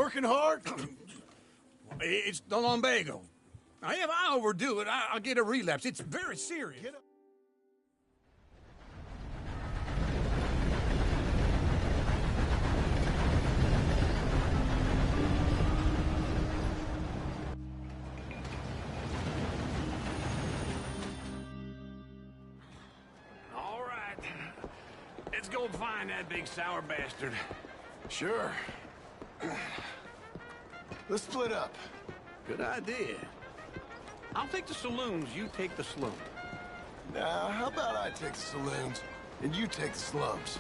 working hard? It's the lumbago. Now, if I overdo it, I'll get a relapse. It's very serious. All right. Let's go find that big sour bastard. Sure. Let's split up. Good idea. I'll take the saloons, you take the slum. Now, how about I take the saloons, and you take the slums?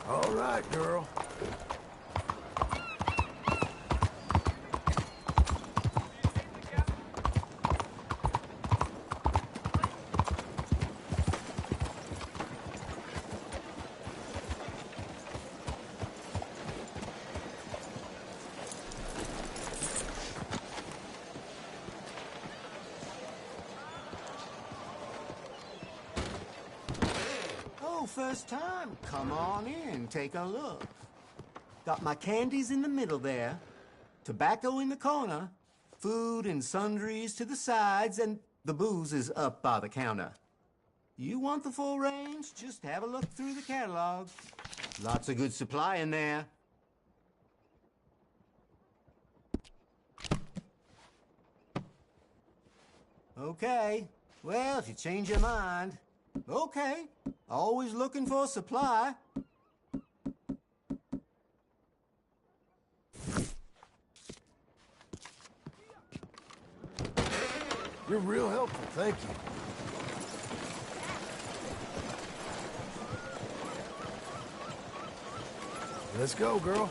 All right, girl. First time. Come on in, take a look. Got my candies in the middle there, tobacco in the corner, food and sundries to the sides, and the booze is up by the counter. You want the full range? Just have a look through the catalog. Lots of good supply in there. Okay. Well, if you change your mind, okay. Always looking for supply. You're real helpful, thank you. Let's go, girl.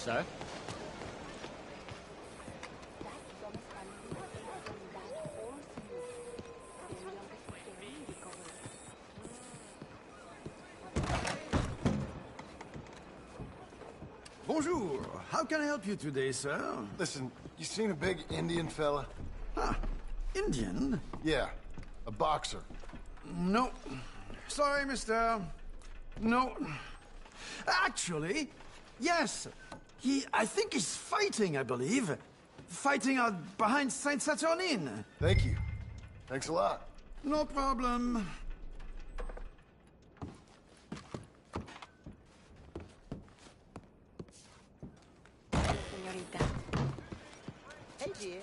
Sir? Bonjour. How can I help you today, sir? Listen, you seen a big Indian fella? Ah, Indian? Yeah, a boxer. No. Sorry, mister. No. Actually, yes. I think he's fighting, I believe. Fighting out behind Saint Saturnin. Thank you. Thanks a lot. No problem. Señorita. Hey, dear.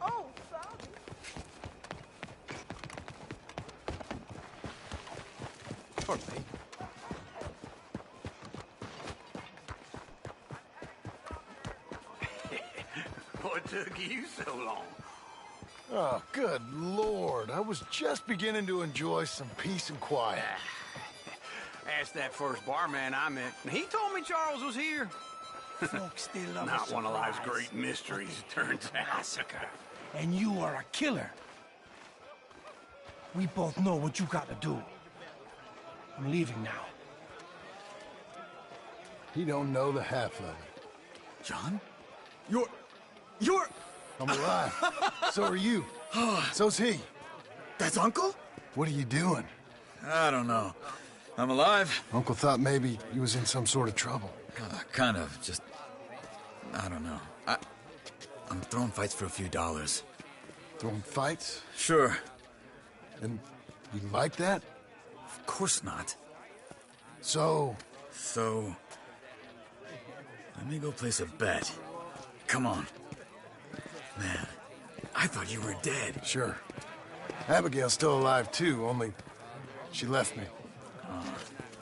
Oh, sorry. Pardon me. What took you so long? Oh, good Lord. I was just beginning to enjoy some peace and quiet. Asked that first barman I met, and he told me Charles was here. Folks still love Not a one of life's surprise. great mysteries, turns out. Massacre. And you are a killer. We both know what you got to do. I'm leaving now. He don't know the half of it. John? You're... I'm alive. So are you. So's he. That's Uncle? What are you doing? I don't know. I'm alive. Uncle thought maybe he was in some sort of trouble. Kind of. Just... I don't know. I'm throwing fights for a few dollars. Throwing fights? Sure. And you like that? Of course not. So, let me go place a bet. Come on. Man, I thought you were dead. sure. Abigail's still alive too, only she left me.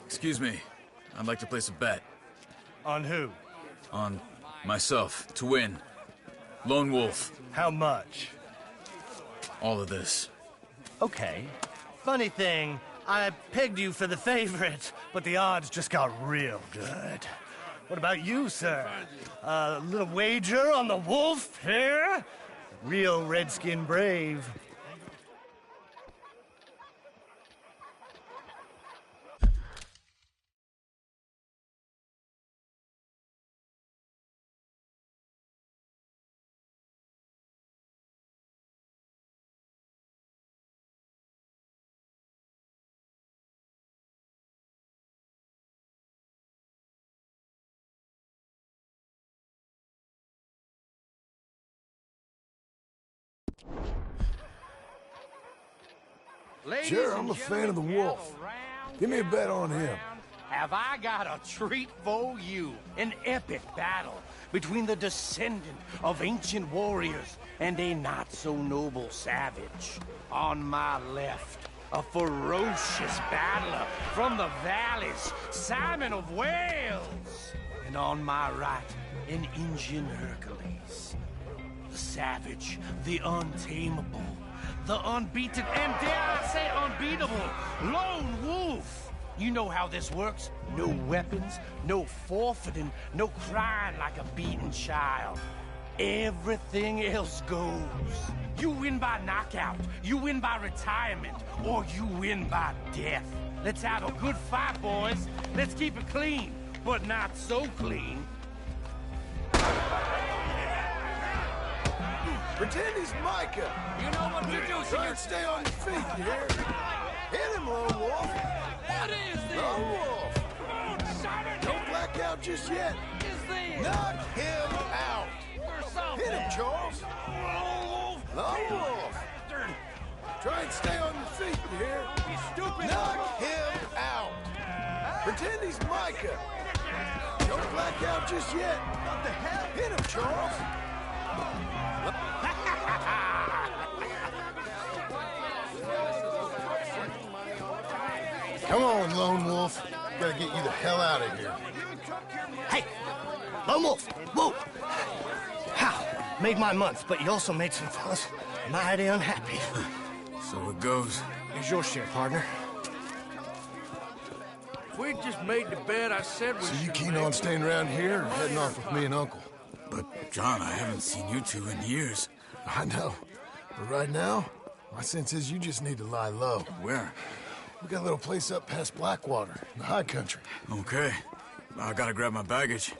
Excuse me. I'd like to place a bet. On who? On myself, to win. Lone Wolf, How much? all of this. Okay. Funny thing, I pegged you for the favorite, but the odds just got real good. What about you, sir? A little wager on the wolf here? Real redskin brave. Sure, I'm a fan of the wolf. Give me a bet on him. Have I got a treat for you? An epic battle between the descendant of ancient warriors and a not-so-noble savage. On my left, a ferocious battler from the valleys, Simon of Wales. And on my right, an Indian Hercules. The savage, the untamable, the unbeaten, and dare I say unbeatable, Lone Wolf. You know how this works. No weapons, no forfeiting, no crying like a beaten child. Everything else goes. You win by knockout, you win by retirement, or you win by death. Let's have a good fight, boys. Let's keep it clean, but not so clean. Pretend he's Micah. You know what to do, Try and stay on your feet, you hear? Hit him, Lone Wolf. What is this? Lone Wolf. Don't black out just yet. Is this? Knock him out. Hit him, Charles. Lone Wolf. Try and stay on your feet, you hear? You stupid. Knock him out. Pretend he's Micah. Don't black out just yet. What the hell? Hit him, Charles. Come on, Lone Wolf. Gotta get you the hell out of here. Hey! Lone Wolf! Whoa! How? Made my month, but you also made some fellas mighty unhappy. So it goes. Here's your share, partner. If we just made the bed, I said we So you keen on staying around here or heading off with me and Uncle? But, John, I haven't seen you two in years. I know. But right now, my sense is you just need to lie low. Where? We got a little place up past Blackwater, in the high country. Okay. I gotta grab my baggage.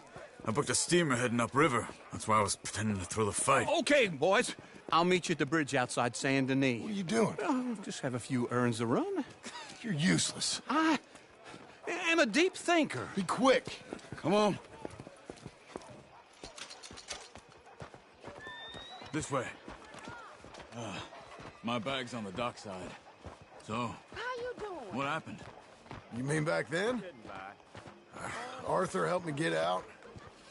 I booked a steamer heading upriver. That's why I was pretending to throw the fight. Okay, boys. I'll meet you at the bridge outside Saint Denis. What are you doing? Oh, just have a few errands to run. You're useless. I am a deep thinker. Be quick. Come on. This way. My bag's on the dockside. So, How you doing? what happened? You mean back then? Arthur helped me get out.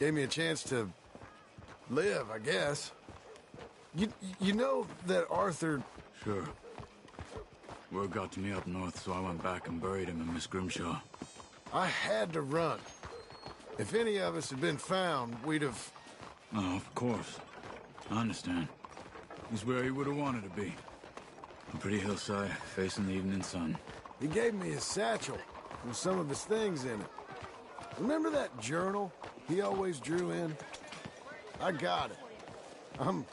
Gave me a chance to live, I guess. You know that Arthur... Sure. Word got to me up north, so I went back and buried him in Miss Grimshaw. I had to run. If any of us had been found, we'd have... Oh, of course. I understand. He's where he would have wanted to be. A pretty hillside, facing the evening sun. He gave me his satchel with some of his things in it. Remember that journal he always drew in? I got it. I'm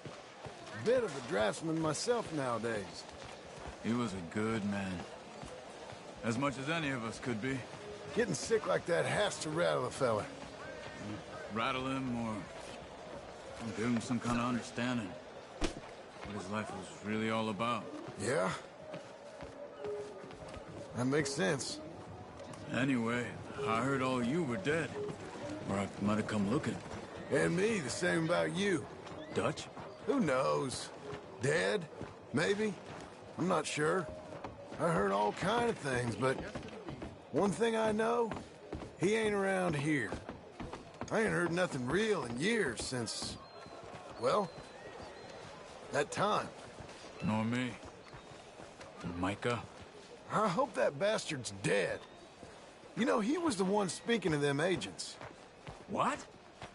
a bit of a draftsman myself nowadays. He was a good man. As much as any of us could be. Getting sick like that has to rattle a fella. Rattle him or give him some kind of understanding. What his life was really all about. Yeah? That makes sense. Anyway, I heard all you were dead. Or I might have come looking. And me, the same about you. Dutch? Who knows? Dead? Maybe? I'm not sure. I heard all kind of things, but one thing I know, he ain't around here. I ain't heard nothing real in years since, well, that time. Nor me. And Micah? I hope that bastard's dead. You know, he was the one speaking to them agents. What?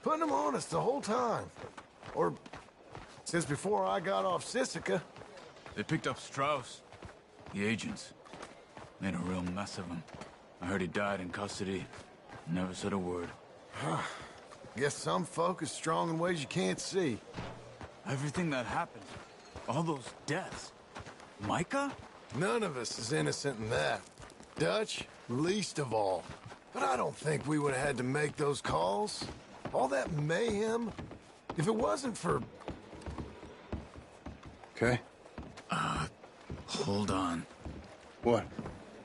Putting them on us the whole time. Or Since before I got off Sisika. They picked up Strauss. The agents. Made a real mess of him. I heard he died in custody. Never said a word. Guess some folk is strong in ways you can't see. Everything that happened. All those deaths. Micah? None of us is innocent in that. Dutch, least of all. But I don't think we would have had to make those calls. All that mayhem. If it wasn't for... Okay? Hold on. What?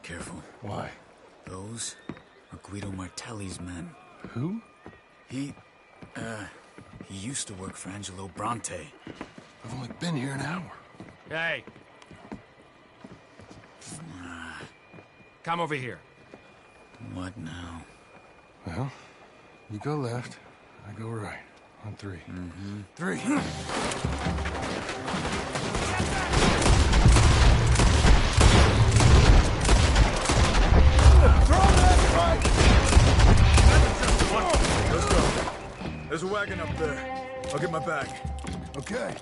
Careful. Why? Those are Guido Martelli's men. Who? He used to work for Angelo Bronte. I've only been here an hour. Hey. Come over here. What now? Well, you go left, I go right. On three. Three. Let's go. There's a wagon up there. I'll get my bag. Okay.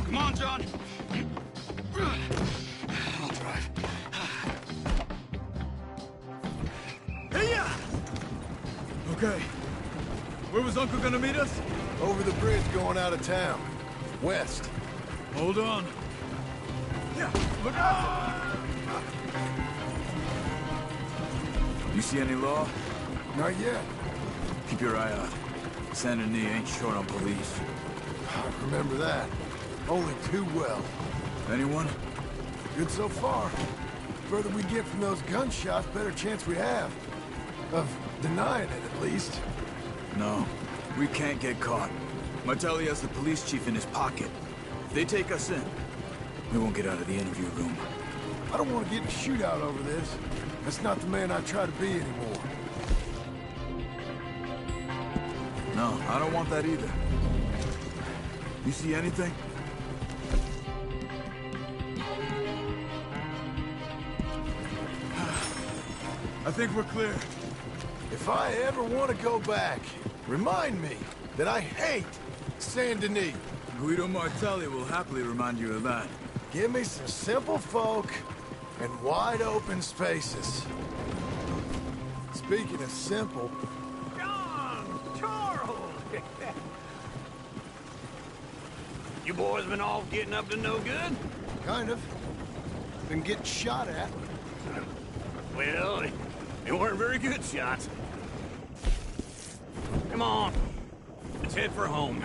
Come on, John. I'll drive. Hey-ya! Okay. Where was Uncle gonna meet us? Over the bridge going out of town. West. Hold on. Yeah, look out! You see any law? Not yet. Keep your eye out. Saint Denis ain't short on police. Remember that. Only too well. Anyone? Good so far. Further we get from those gunshots, better chance we have. Of denying it, at least. No. We can't get caught. Martelli has the police chief in his pocket. If they take us in, we won't get out of the interview room. I don't want to get in a shootout over this. That's not the man I try to be anymore. No, I don't want that either. You see anything? I think we're clear. If I ever want to go back, remind me that I hate Saint Denis. Guido Martelli will happily remind you of that. Give me some simple folk and wide open spaces. Speaking of simple... John! Charles! You boys been off getting up to no good? Kind of. Been getting shot at. Well, they weren't very good shots. Come on. Let's head for home.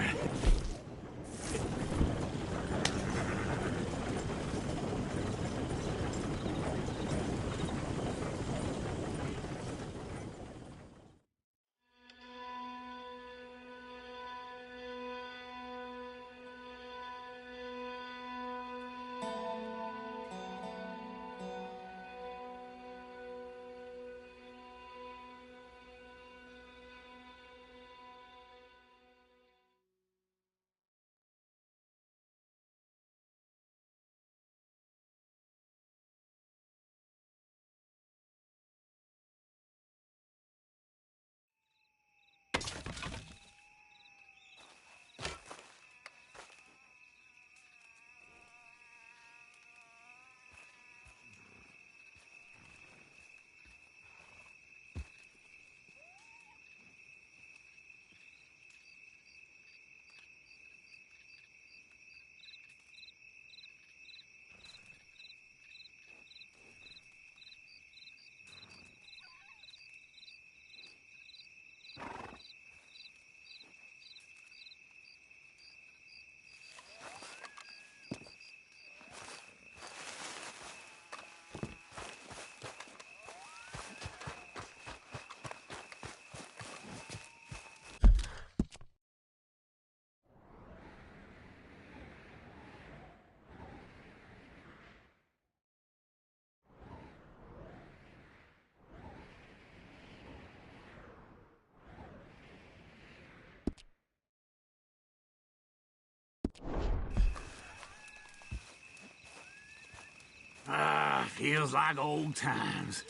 Feels like old times.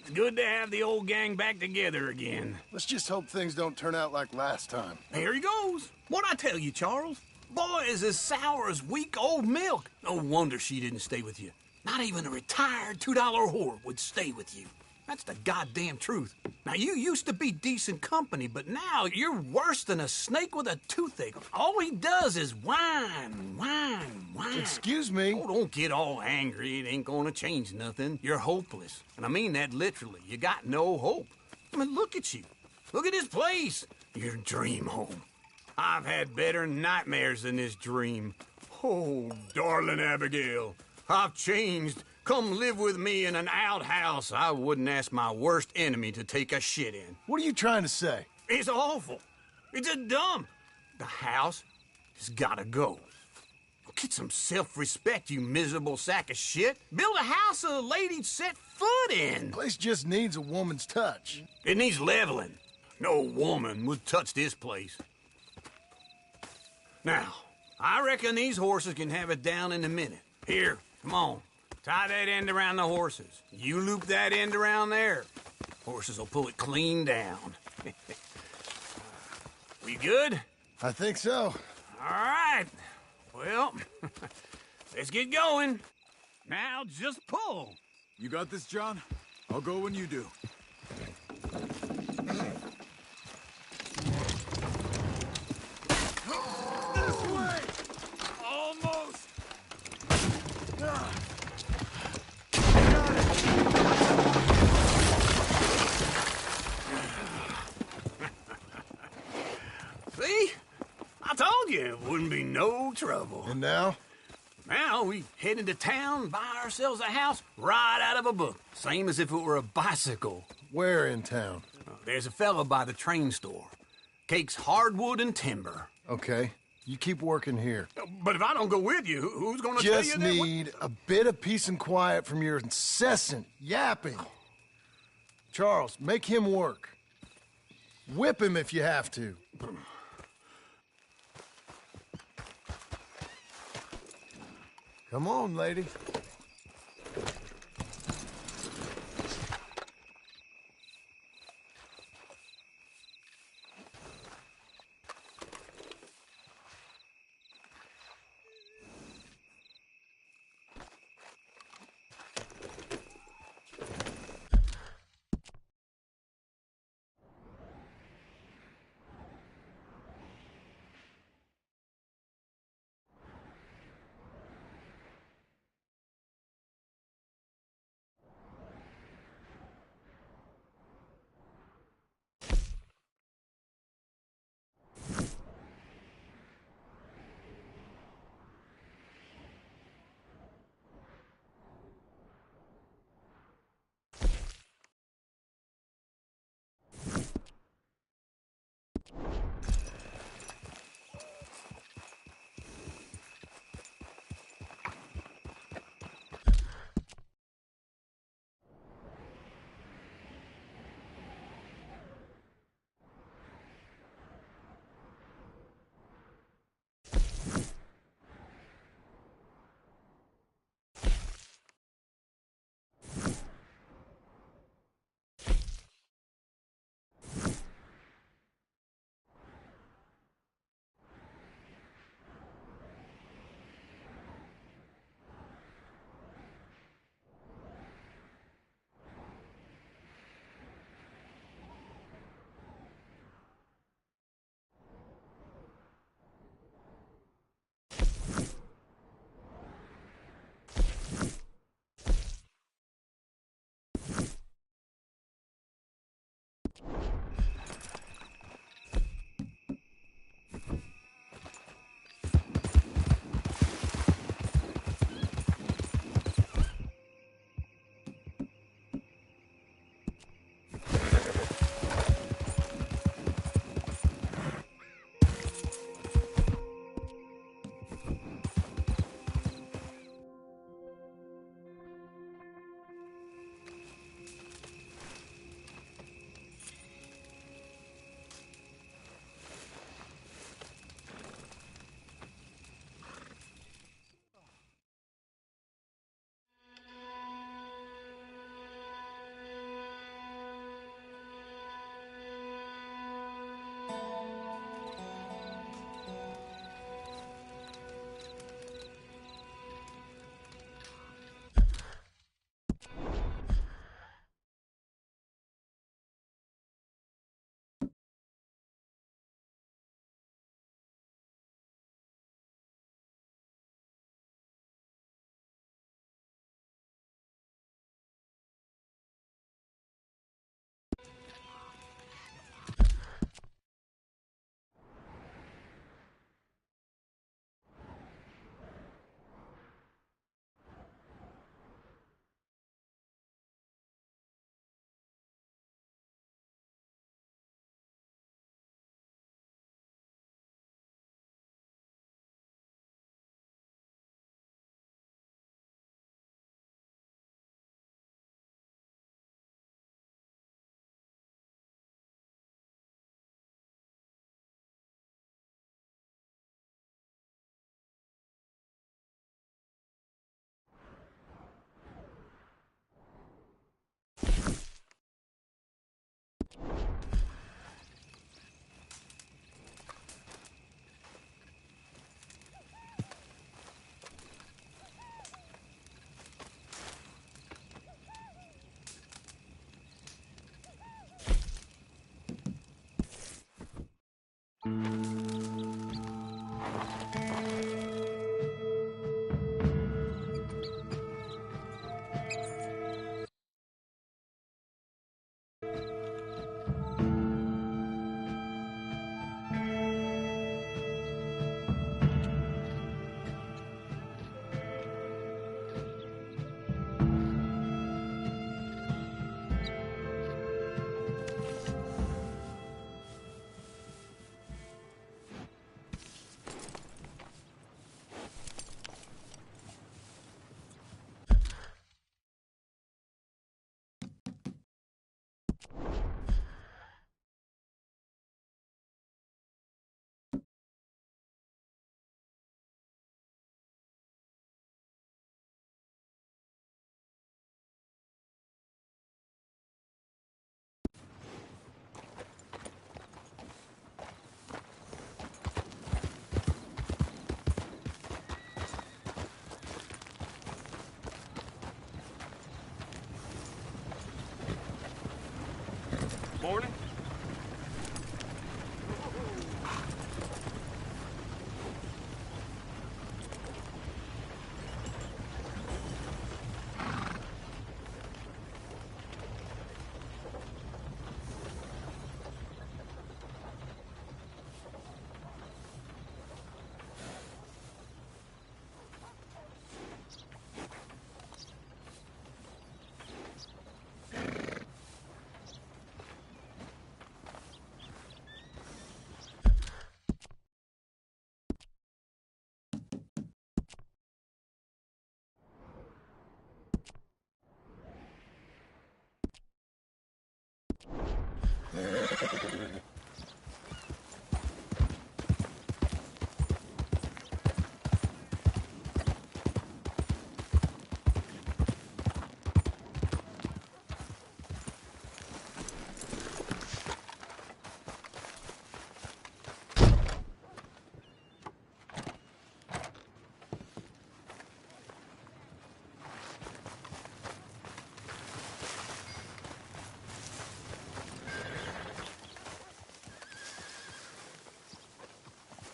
It's good to have the old gang back together again. Let's just hope things don't turn out like last time. Here he goes. What'd I tell you, Charles? Boy is as sour as weak old milk. No wonder she didn't stay with you. Not even a retired $2 whore would stay with you. That's the goddamn truth. Now, you used to be decent company, but now you're worse than a snake with a toothache. All he does is whine, whine, whine. Excuse me? Oh, don't get all angry. It ain't gonna change nothing. You're hopeless. And I mean that literally. You got no hope. I mean, look at you. Look at this place. Your dream home. I've had better nightmares than this dream. Oh, darling Abigail, I've changed. Come live with me in an outhouse I wouldn't ask my worst enemy to take a shit in. What are you trying to say? It's awful. It's a dump. The house has gotta go. Get some self-respect, you miserable sack of shit. Build a house a lady'd set foot in. The place just needs a woman's touch. It needs leveling. No woman would touch this place. Now, I reckon these horses can have it down in a minute. Here, come on. Tie that end around the horses. You loop that end around there. Horses will pull it clean down. We good? I think so. All right. Well, let's get going. Now just pull. You got this, John? I'll go when you do. This way! Almost! See? I told you it wouldn't be no trouble. And now? Now we head into town, buy ourselves a house right out of a book. Same as if it were a bicycle. Where in town? There's a fella by the train store. Cakes hardwood and timber. Okay. You keep working here. But if I don't go with you, who's gonna tell you Just that? need a bit of peace and quiet from your incessant yapping. Charles, make him work. Whip him if you have to. Come on, lady. Morning.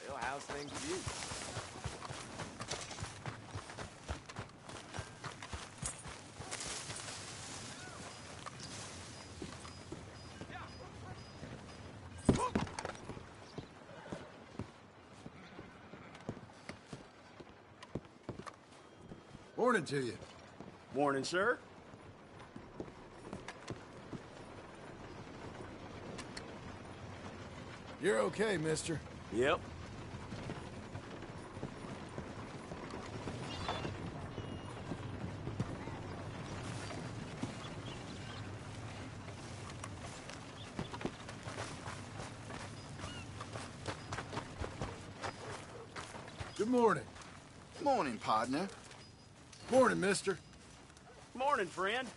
Well, how's things with you? Morning to you. Morning, sir. You're okay, mister. Yep. Good morning. Morning, partner. Morning, mister. Morning, friend.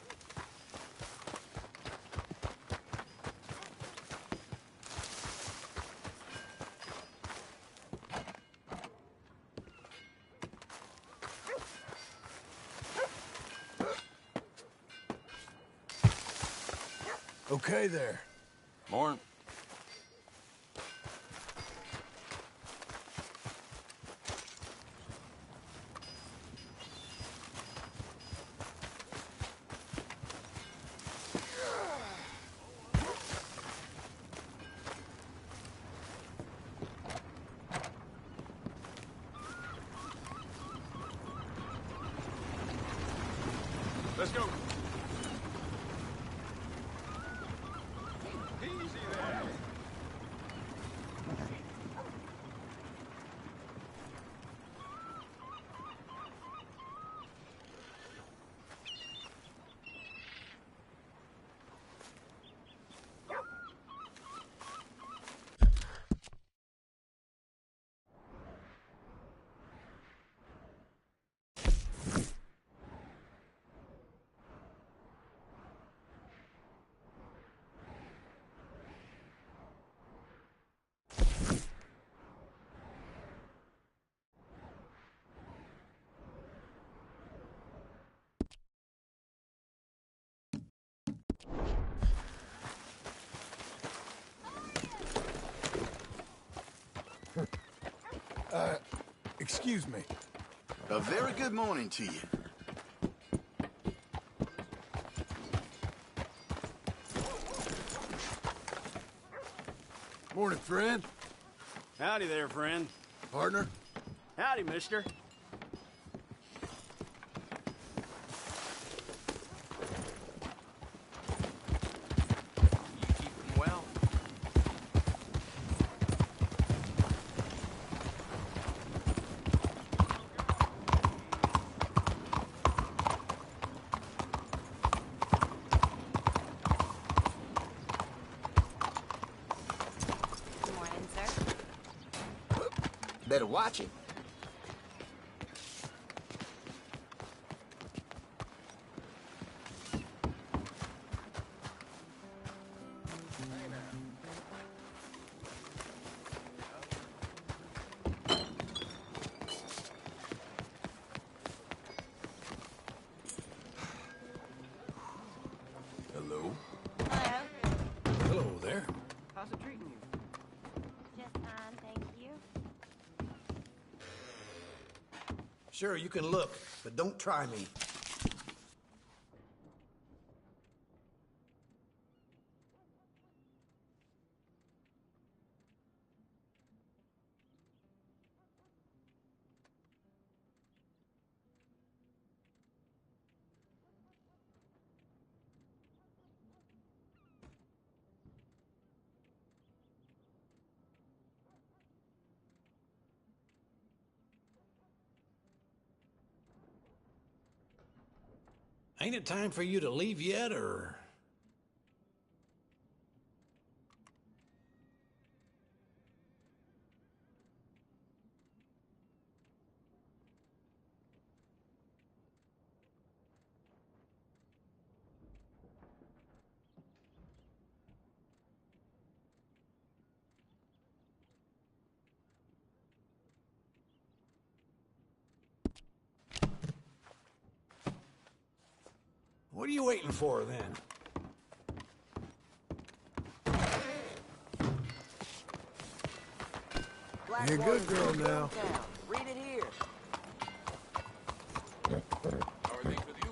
Okay there. Morning. Let's go. Easy there. Excuse me. A very good morning to you. Morning, friend. Howdy there, friend. Partner. Howdy, mister. You keeping well? Good morning, sir. Better watch it. Hello. Hello. Hello. Sure, you can look, but don't try me. Ain't it time for you to leave yet, or...? What are you waiting for, then? You're a good girl now. Read it here. How are things with you?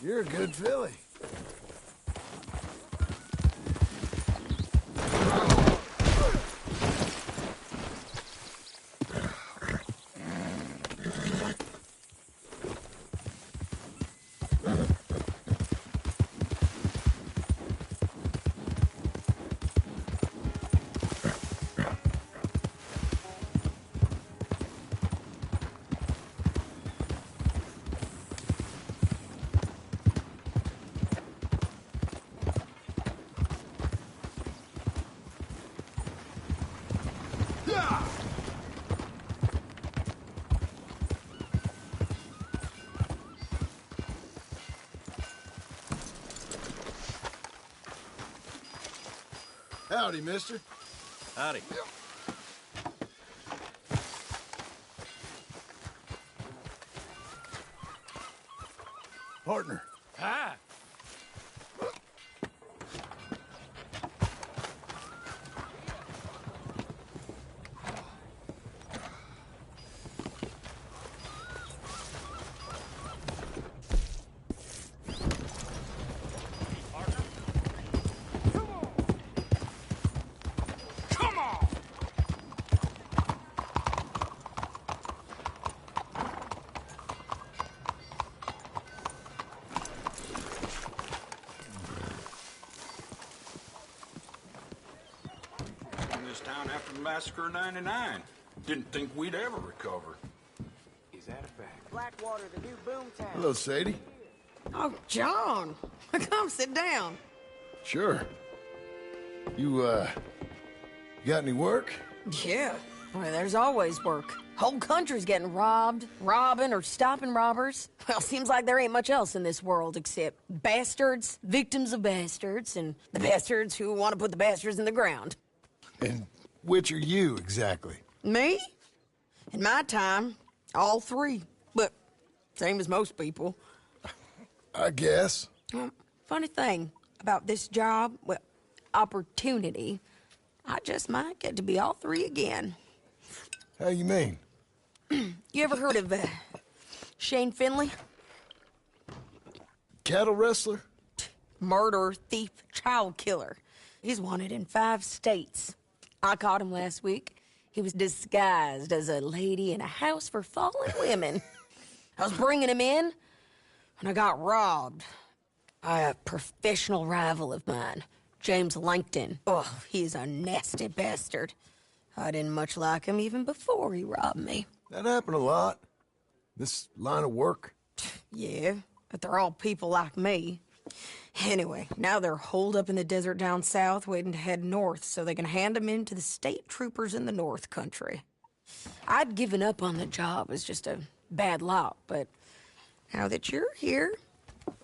You're a good filly. Howdy, mister. Howdy. Partner. Ah! Town after the massacre of '99. Didn't think we'd ever recover. Is that a fact? Blackwater, the new boom town. Hello, Sadie. Oh, John. Come sit down. Sure. You got any work? Yeah, well, there's always work. Whole country's getting robbed, robbing, or stopping robbers. Well, seems like there ain't much else in this world except bastards, victims of bastards, and the bastards who want to put the bastards in the ground. And which are you, exactly? Me? In my time, all three. But same as most people. I guess. Funny thing about this job, well, opportunity, I just might get to be all three again. How you mean? You ever heard of Shane Finley? Cattle wrestler? Murderer, thief, child killer. He's wanted in 5 states. I caught him last week. He was disguised as a lady in a house for fallen women. I was bringing him in, and I got robbed by a professional rival of mine, James Langton. Oh, he's a nasty bastard. I didn't much like him even before he robbed me. That happened a lot. This line of work. Yeah, but they're all people like me. Anyway, now they're holed up in the desert down south waiting to head north so they can hand them in to the state troopers in the north country. I'd given up on the job as just a bad lot, but now that you're here,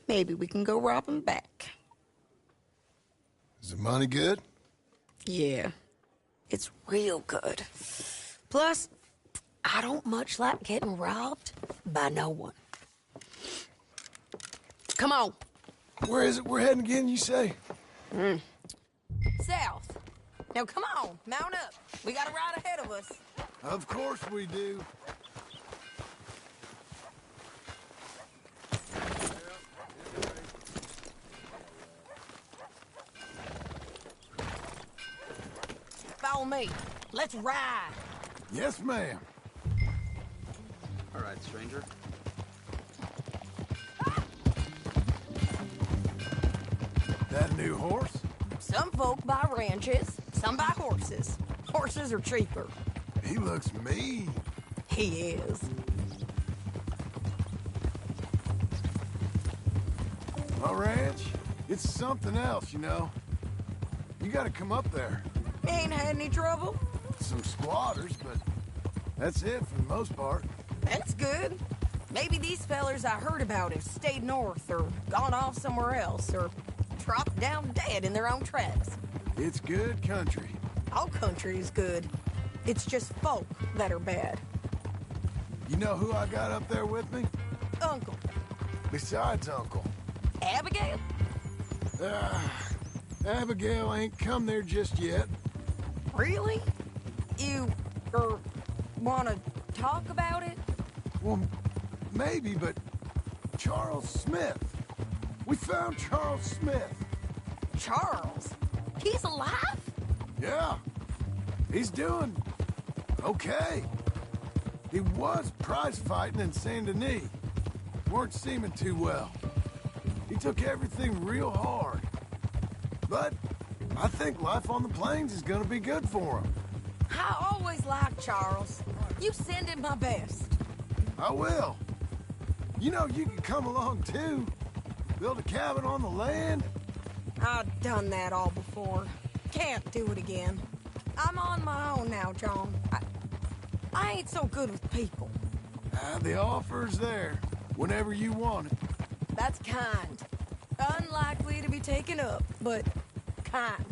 maybe we can go rob them back. Is the money good? Yeah, it's real good. Plus, I don't much like getting robbed by no one. Come on. Where is it we're heading again, you say? South. Now, come on, mount up. We got a ride ahead of us. Of course we do. Follow me. Let's ride. Yes, ma'am. All right, stranger. That new horse? Some folk buy ranches, some buy horses. Horses are cheaper. He looks mean. He is. My ranch, it's something else, you know. You gotta come up there. Ain't had any trouble? Some squatters, but that's it for the most part. That's good. Maybe these fellers I heard about have stayed north or gone off somewhere else or dropped down dead in their own tracks. It's good country. All country is good. It's just folk that are bad. You know who I got up there with me? Uncle. Besides Uncle. Abigail? Abigail ain't come there just yet. Really? You, want to talk about it? Well, maybe, but Charles Smith. We found Charles Smith. Charles? He's alive? Yeah. He's doing okay. He was prize fighting in Saint Denis. Weren't seeming too well. He took everything real hard. But I think life on the plains is gonna be good for him. I always liked Charles. You send him my best. I will. You know, you can come along too. Build a cabin on the land. I've done that all before. Can't do it again. I'm on my own now, John. I ain't so good with people. The offer's there, whenever you want it. That's kind. Unlikely to be taken up, but kind.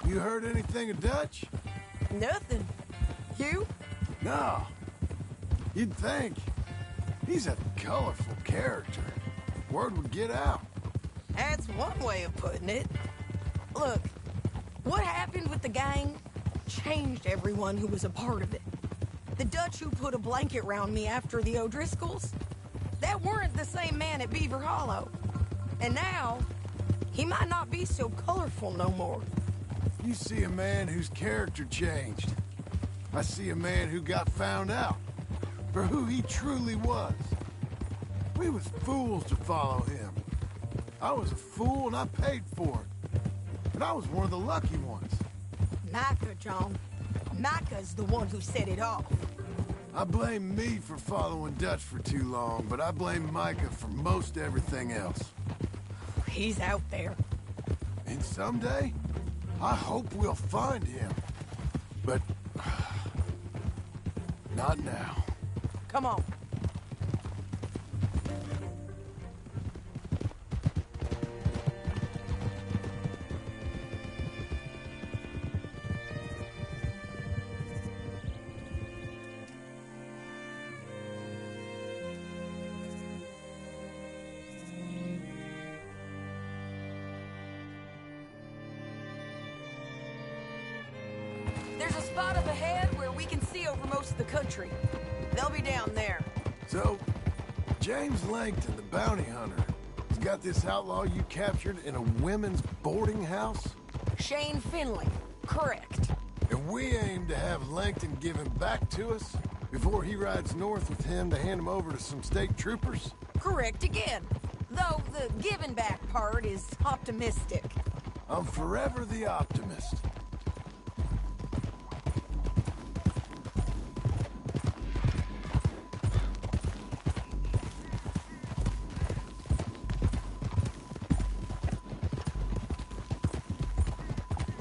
You heard anything of Dutch? Nothing. You? No. You'd think. He's a colorful character. Word would get out. That's one way of putting it. Look, what happened with the gang changed everyone who was a part of it. The Dutch who put a blanket round me after the O'Driscolls, that weren't the same man at Beaver Hollow. And now, he might not be so colorful no more. You see a man whose character changed. I see a man who got found out for who he truly was. We was fools to follow him. I was a fool and I paid for it. But I was one of the lucky ones. Micah, John. Micah's the one who set it off. I blame me for following Dutch for too long, but I blame Micah for most everything else. He's out there. And someday, I hope we'll find him. But... not now. Come on. There's a spot up ahead where we can see over most of the country. They'll be down there. So, James Langton, the bounty hunter, has got this outlaw you captured in a women's boarding house? Shane Finley. Correct. And we aim to have Langton give him back to us before he rides north with him to hand him over to some state troopers? Correct again. Though the giving back part is optimistic. I'm forever the optimist.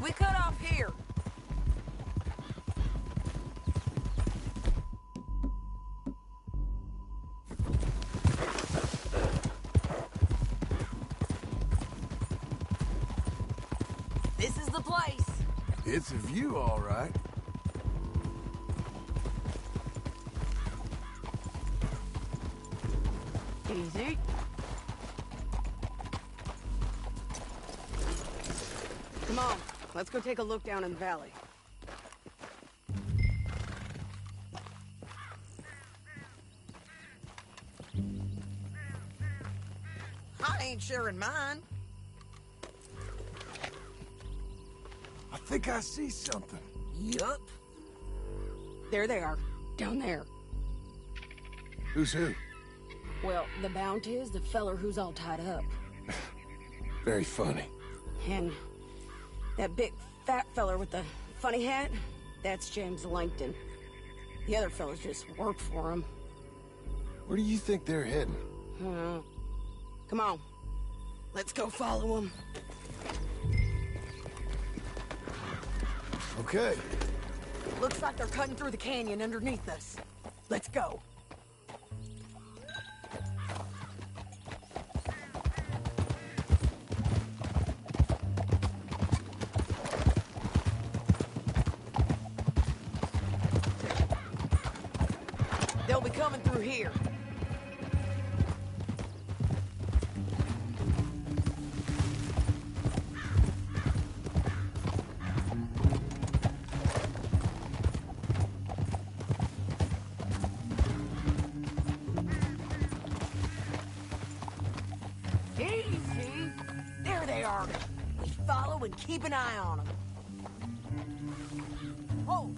We cut off here. This is the place. It's a view, all right. Easy. Come on, let's go take a look down in the valley. I ain't sharing mine. I think I see something. Yup. There they are, down there. Who's who? Well, the bounty is the feller who's all tied up. Very funny. And that big fat feller with the funny hat, that's James Langton. The other fellas just work for him. Where do you think they're heading? Come on. Let's go follow them. Okay. Looks like they're cutting through the canyon underneath us. Let's go. They'll be coming through here. Easy. There they are. We follow and keep an eye on them. Hold.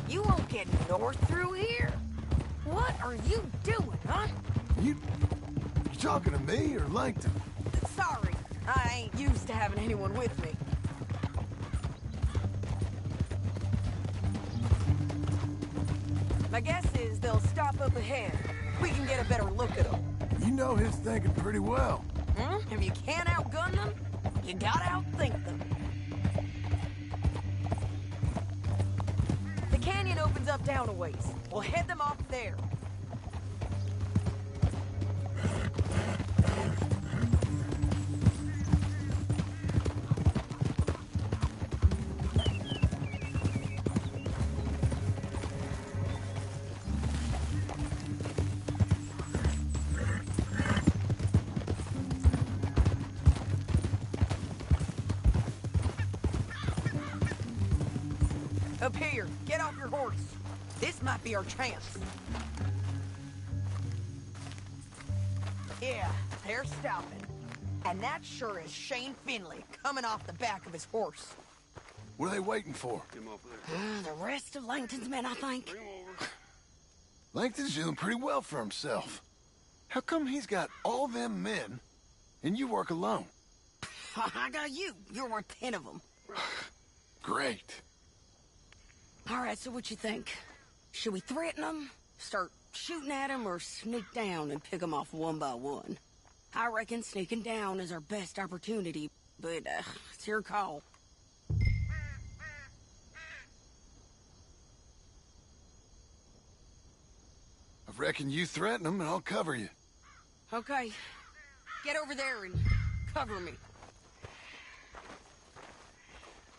You won't get north through here? What are you doing, huh? You talking to me or Langton? Sorry, I ain't used to having anyone with me. My guess is they'll stop up ahead. We can get a better look at them. You know his thinking pretty well. If you can't outgun them, you gotta outthink them. The canyon opens up down a ways. We'll head them off there. Up here, get off your horse. This might be our chance. Yeah, they're stopping. And that sure is Shane Finley coming off the back of his horse. What are they waiting for? The rest of Langton's men, I think. Langton's doing pretty well for himself. How come he's got all them men, and you work alone? I got you. You're worth 10 of them. Great. All right, so what you think? Should we threaten them, start shooting at them, or sneak down and pick them off one by one? I reckon sneaking down is our best opportunity, but it's your call. I reckon you threaten them and I'll cover you. Okay. Get over there and cover me.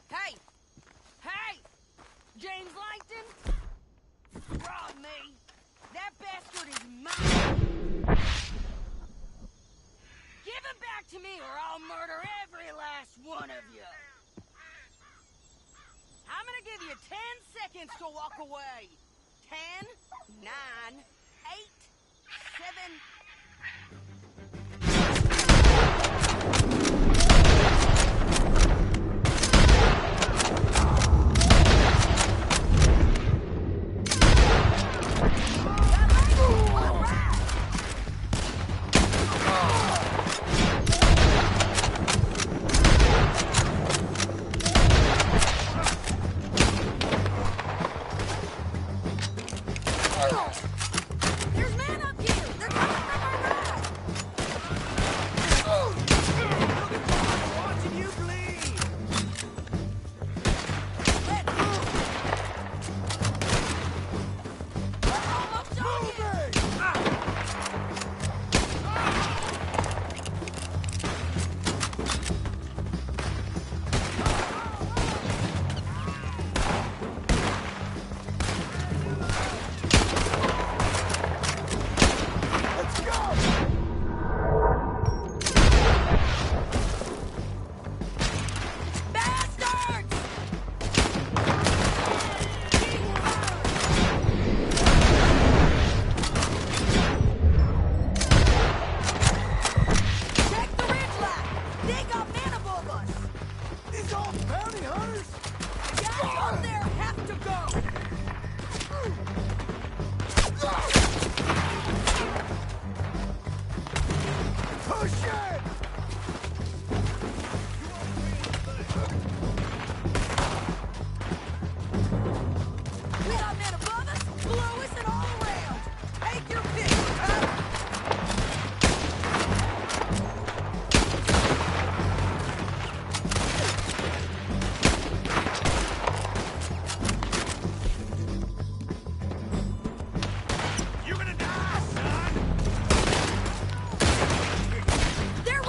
Hey! Hey! James Langton? Rob me. That bastard is mine. Give him back to me or I'll murder every last one of you. I'm gonna give you 10 seconds to walk away. 10, 9, 8, 7... They're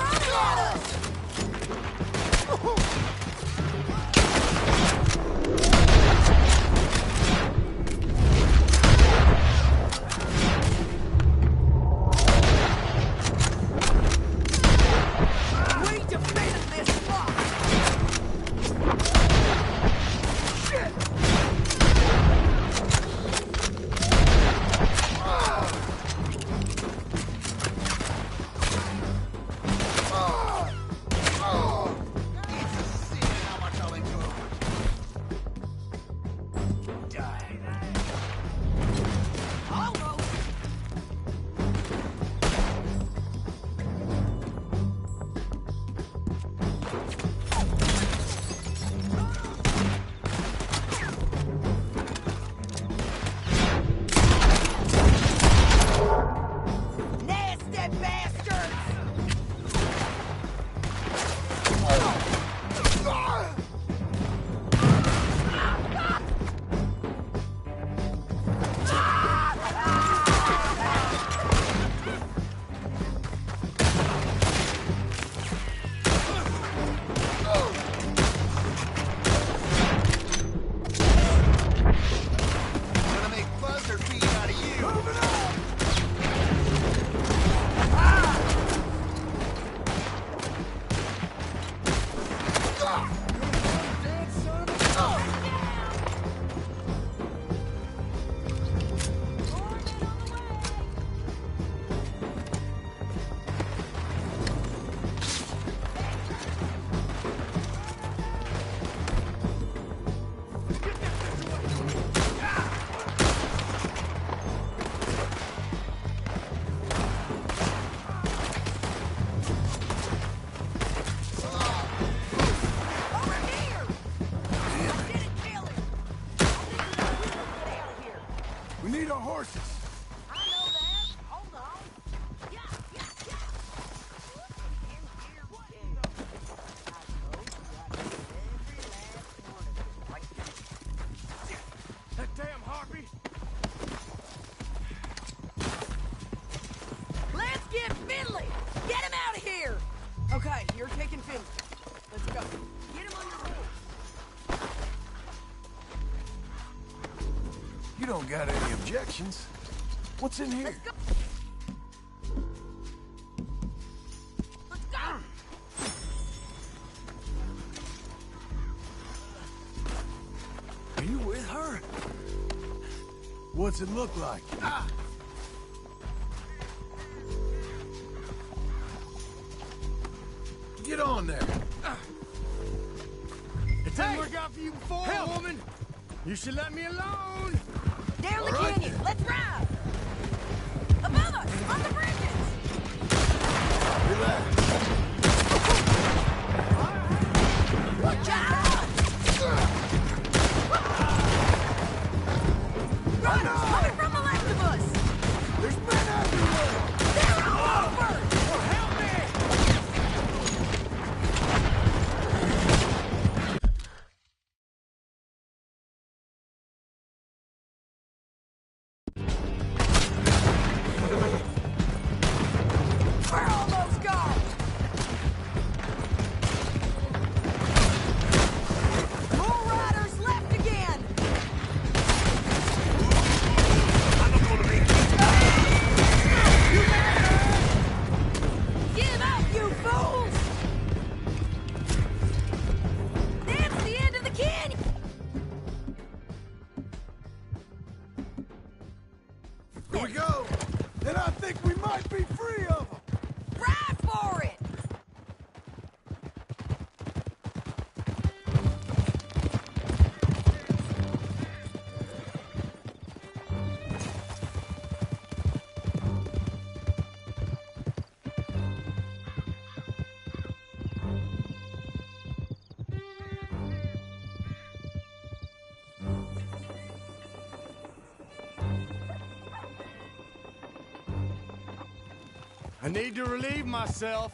haven't got any objections. What's in here? Let's go! Are you with her? What's it look like? Get on there. It didn't work out for you before, woman. You should let me alone. Down the All right, canyon. then. Let's ride. Above us, on the bridges. Relax. Watch out! Runners coming from the left of us. There's men everywhere. They're all over. Help me! We're almost gone. More riders left again. Give up, you fools! That's the end of the canyon. Here we go. And I think we might be free of them. Ride for it! I need to relieve myself.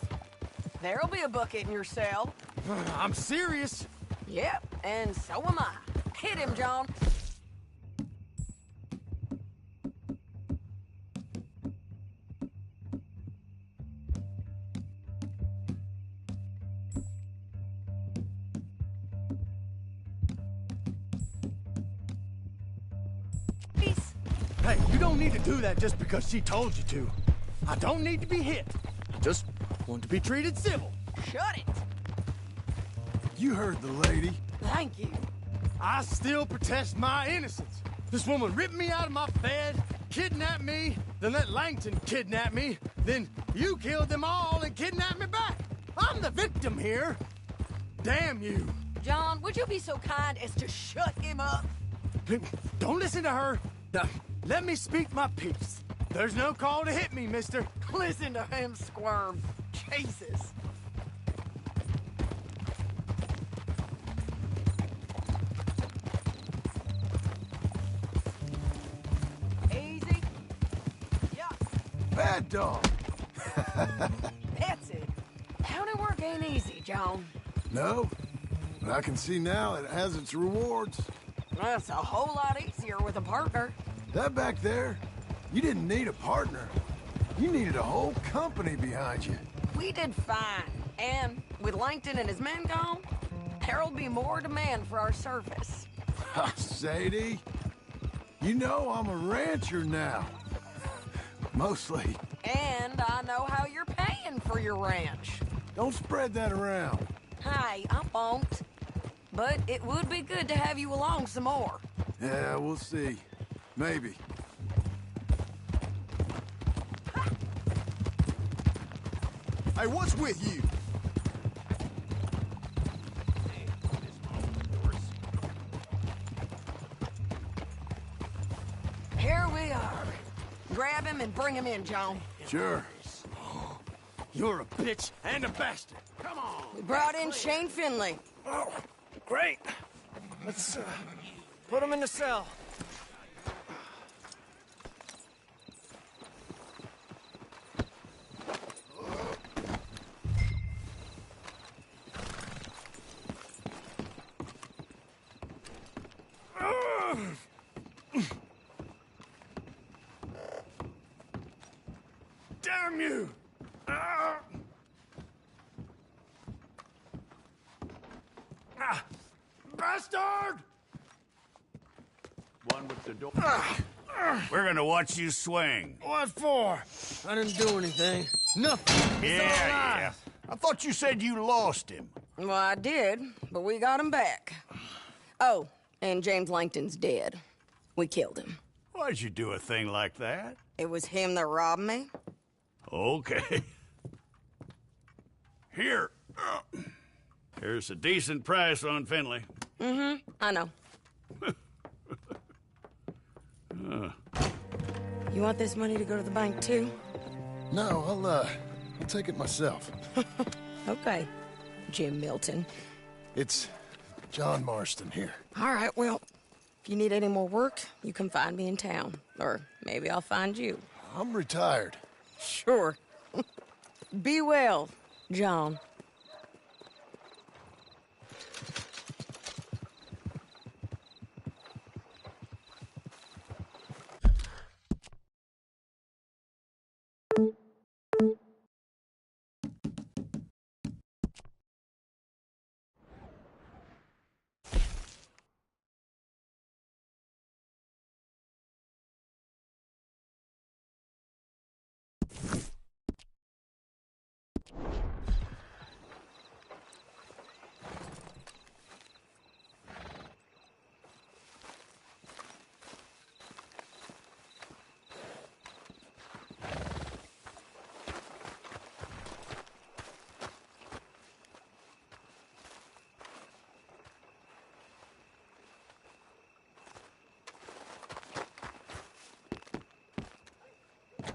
There'll be a bucket in your cell. I'm serious. Yep, and so am I. Hit him, John. Peace. Hey, you don't need to do that just because she told you to. I don't need to be hit. I just want to be treated civil. Shut it. You heard the lady. Thank you. I still protest my innocence. This woman ripped me out of my bed, kidnapped me, then let Langton kidnap me, then you killed them all and kidnapped me back. I'm the victim here. Damn you. John, would you be so kind as to shut him up? Don't listen to her. Now, let me speak my piece. There's no call to hit me, mister. Listen to him squirm. Jesus. Easy. Yeah, Bad dog. that's it. County work ain't easy, John. No, but I can see now it has its rewards. That's a whole lot easier with a partner. That back there, you didn't need a partner. You needed a whole company behind you. We did fine. And with Langton and his men gone, there'll be more demand for our service. Sadie, you know I'm a rancher now. Mostly. And I know how you're paying for your ranch. Don't spread that around. Hey, I won't. But it would be good to have you along some more. Yeah, we'll see. Maybe. Hey, what's with you? Here we are. Grab him and bring him in, John. Sure. You're a bitch and a bastard. Come on. We brought in Shane Finley. Oh, great. Let's put him in the cell. Damn you! Bastard! One man with the door. We're gonna watch you swing. What for? I didn't do anything. Nothing. It's all Yeah. lies. I thought you said you lost him. Well, I did, but we got him back. Oh, and James Langton's dead. We killed him. Why'd you do a thing like that? It was him that robbed me. Okay. Here. Here's a decent price on Finley. Mm-hmm, I know. You want this money to go to the bank, too? No, I'll take it myself. Okay, Jim Milton. It's John Marston here. All right, well, if you need any more work, you can find me in town. Or maybe I'll find you. I'm retired. Sure. Be well, John.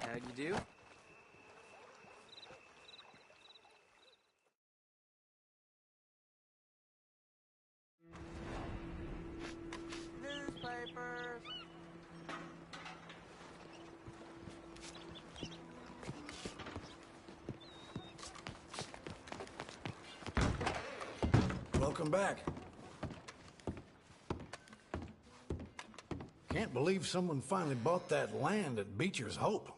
How'd you do? Newspapers. Welcome back. Can't believe someone finally bought that land at Beecher's Hope.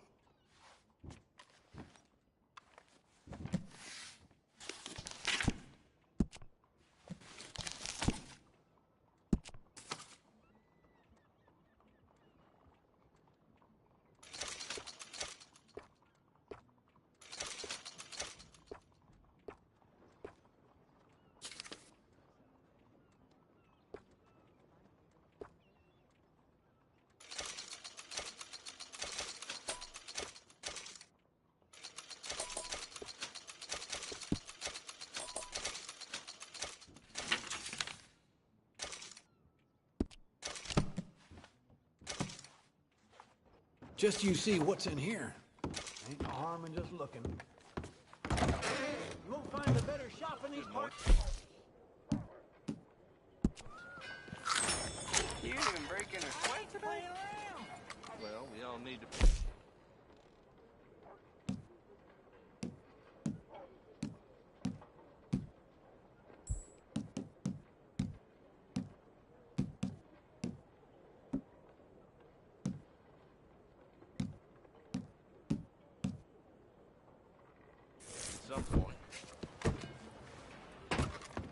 Just you see what's in here. Ain't no harm in just looking. You won't find a better shop in these parts. You didn't even break in a sweat today? Well, we all need to... some point.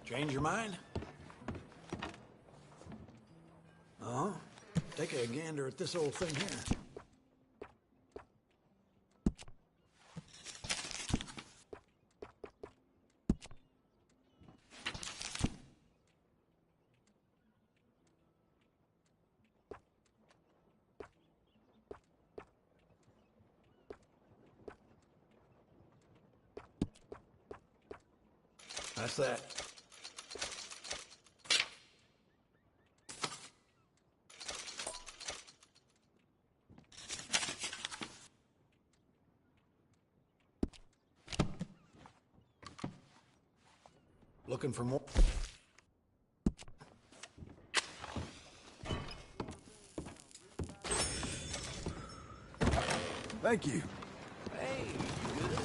Change your mind? Uh-huh. Take a gander at this old thing here. That's that. Looking for more? Thank you. Hey, you good?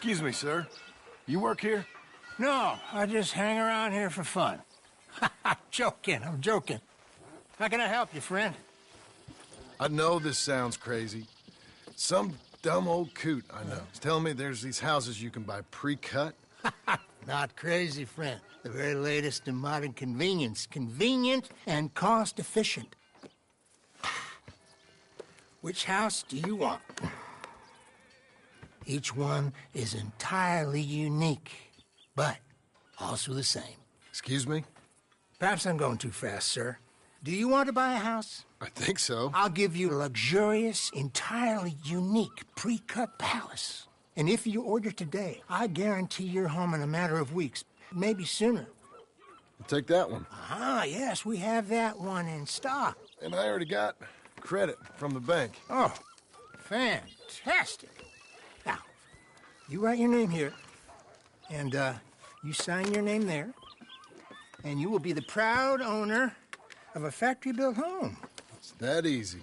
Excuse me, sir. You work here? No, I just hang around here for fun. I'm joking. How can I help you, friend? I know this sounds crazy. Some dumb old coot I know is telling me there's these houses you can buy pre-cut. Not crazy, friend. The very latest in modern convenience. Convenient and cost-efficient. Which house do you want? Each one is entirely unique, but also the same. Excuse me? Perhaps I'm going too fast, sir. Do you want to buy a house? I think so. I'll give you a luxurious, entirely unique pre-cut palace. And if you order today, I guarantee you're home in a matter of weeks, maybe sooner. I'll take that one. Ah, yes, we have that one in stock. And I already got credit from the bank. Oh, fantastic. Now, you write your name here, and you sign your name there, and you will be the proud owner of a factory-built home. It's that easy.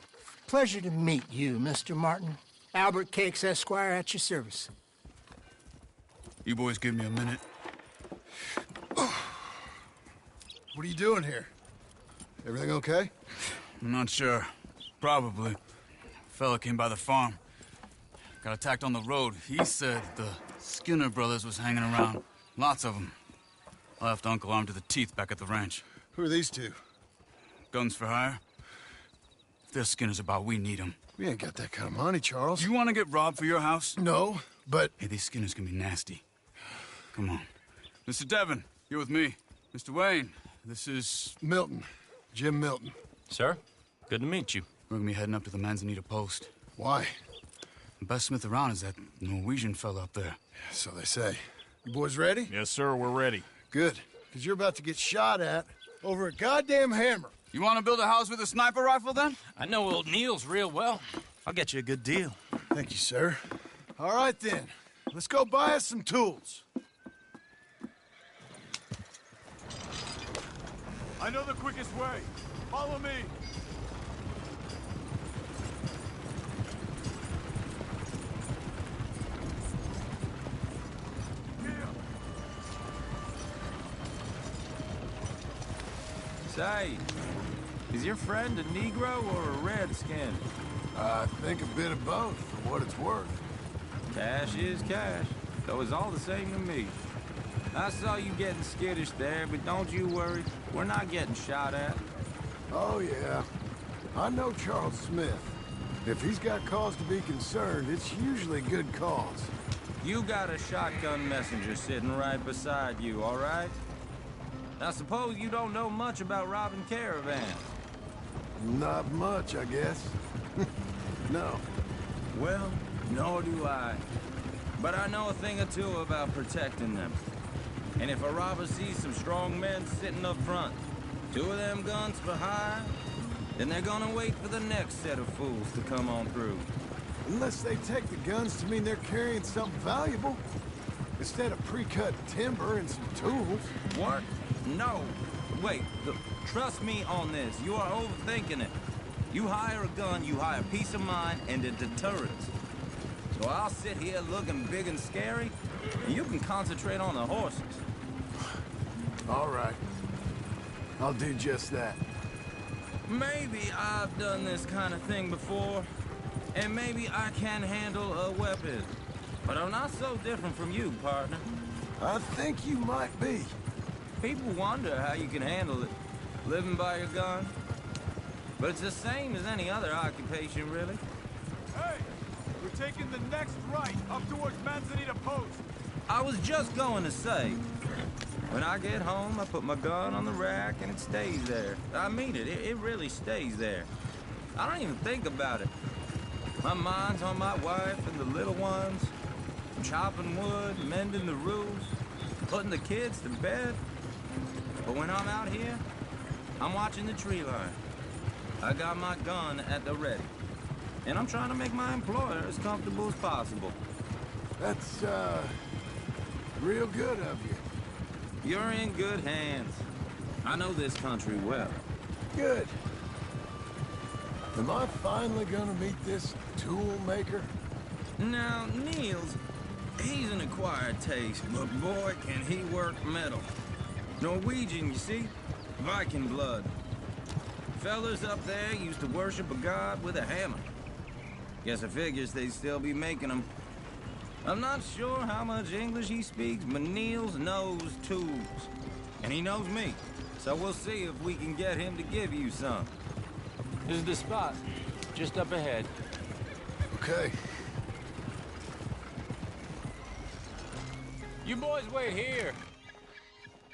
Pleasure to meet you, Mr. Martin. Albert Cakes, Esquire, at your service. You boys give me a minute. What are you doing here? Everything okay? I'm not sure. Probably. Fella came by the farm. Got attacked on the road. He said the Skinner brothers was hanging around. Lots of them. I left Uncle armed to the teeth back at the ranch. Who are these two? Guns for hire. If they're Skinner's about, we need them. We ain't got that kind of money, Charles. You want to get robbed for your house? No, but... Hey, these Skinners can be nasty. Come on. Mr. Devon, you're with me. Mr. Wayne, this is... Milton. Jim Milton. Sir, good to meet you. We're gonna be heading up to the Manzanita post. Why? The best smith around is that Norwegian fella up there. So they say. You boys ready? Yes, sir, we're ready. Good, because you're about to get shot at over a goddamn hammer. You want to build a house with a sniper rifle, then? I know old Neil's real well. I'll get you a good deal. Thank you, sir. All right, then. Let's go buy us some tools. I know the quickest way. Follow me. Say, is your friend a Negro or a Redskin? I think a bit of both, for what it's worth. Cash is cash, though it's all the same to me. I saw you getting skittish there, but don't you worry. We're not getting shot at. Oh, yeah. I know Charles Smith. If he's got cause to be concerned, it's usually good cause. You got a shotgun messenger sitting right beside you, all right? I suppose you don't know much about robbing caravans. Not much, I guess. No. Well, nor do I. But I know a thing or two about protecting them. And if a robber sees some strong men sitting up front, 2 of them guns for hire, then they're gonna wait for the next set of fools to come on through. Unless they take the guns to mean they're carrying something valuable. Instead of pre-cut timber and some tools. What? No. Wait, look, trust me on this. You are overthinking it. You hire a gun, you hire peace of mind and a deterrence. So I'll sit here looking big and scary, and you can concentrate on the horses. All right. I'll do just that. Maybe I've done this kind of thing before, and maybe I can handle a weapon. But I'm not so different from you, partner. I think you might be. People wonder how you can handle it, living by your gun. But it's the same as any other occupation, really. Hey, we're taking the next right up towards Manzanita Post. I was just going to say, when I get home, I put my gun on the rack and it stays there. I mean it, it really stays there. I don't even think about it. My mind's on my wife and the little ones, chopping wood, mending the roofs, putting the kids to bed. But when I'm out here, I'm watching the tree line. I got my gun at the ready. And I'm trying to make my employer as comfortable as possible. That's, real good of you. You're in good hands. I know this country well. Good. Am I finally gonna meet this tool maker? Now, Niels, He's an acquired taste, but boy, can he work metal. Norwegian, you see? Viking blood. Fellas up there used to worship a god with a hammer. Guess I figures they'd still be making them. I'm not sure how much English he speaks, but Niels knows tools. And he knows me. So we'll see if we can get him to give you some. This is the spot. Just up ahead. Okay. You boys wait here.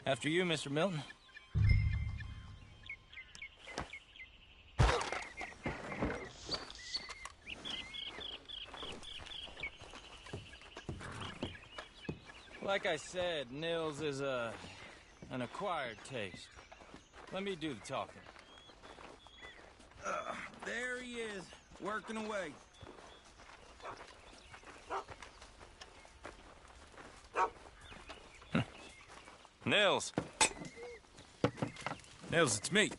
After you, Mr. Milton. Like I said, Nils is an acquired taste. Let me do the talking. There he is, working away. Nils. Nils, it's me.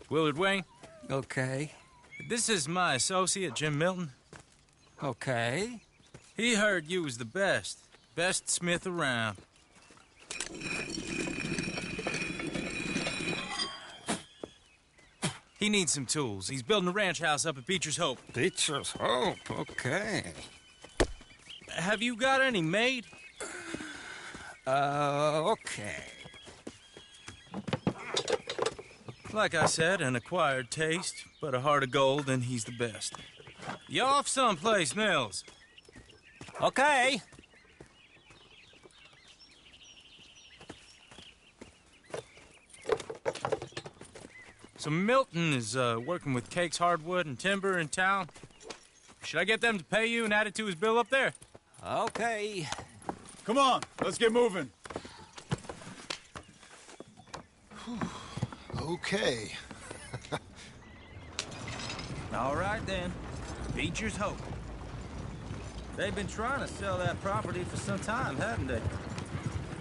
Willard Wayne. Okay. This is my associate, Jim Milton. Okay. He heard you was the best. Best smith around. He needs some tools. He's building a ranch house up at Beecher's Hope. Beecher's Hope, okay. Have you got any made? Okay. Like I said, an acquired taste, but a heart of gold, and he's the best. You off someplace, Nils? Okay. So Milton is working with Cake's Hardwood and Timber in town. Should I get them to pay you and add it to his bill up there? Okay. Come on, let's get moving. Okay. All right, then. Beecher's Hope. They've been trying to sell that property for some time, haven't they?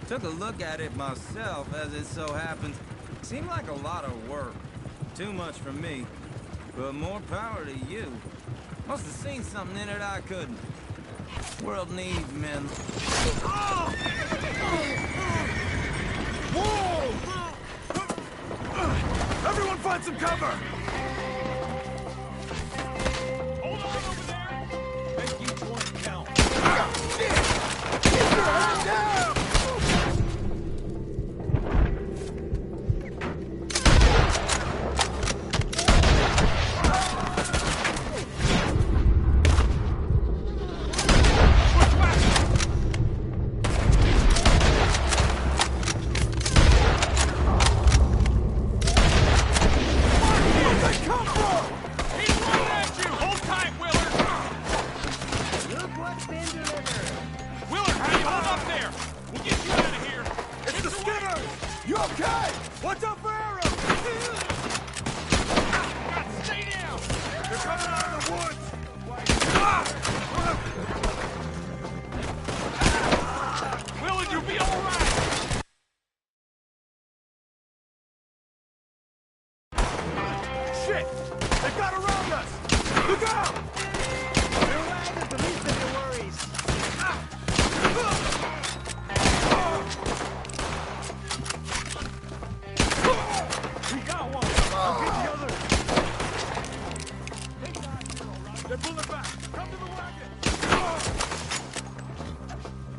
Took a look at it myself, as it so happens. Seemed like a lot of work. Too much for me. But more power to you. Must have seen something in it I couldn't. World needs men. Whoa! Everyone find some cover! Hold on over there! Make you joint count. Down!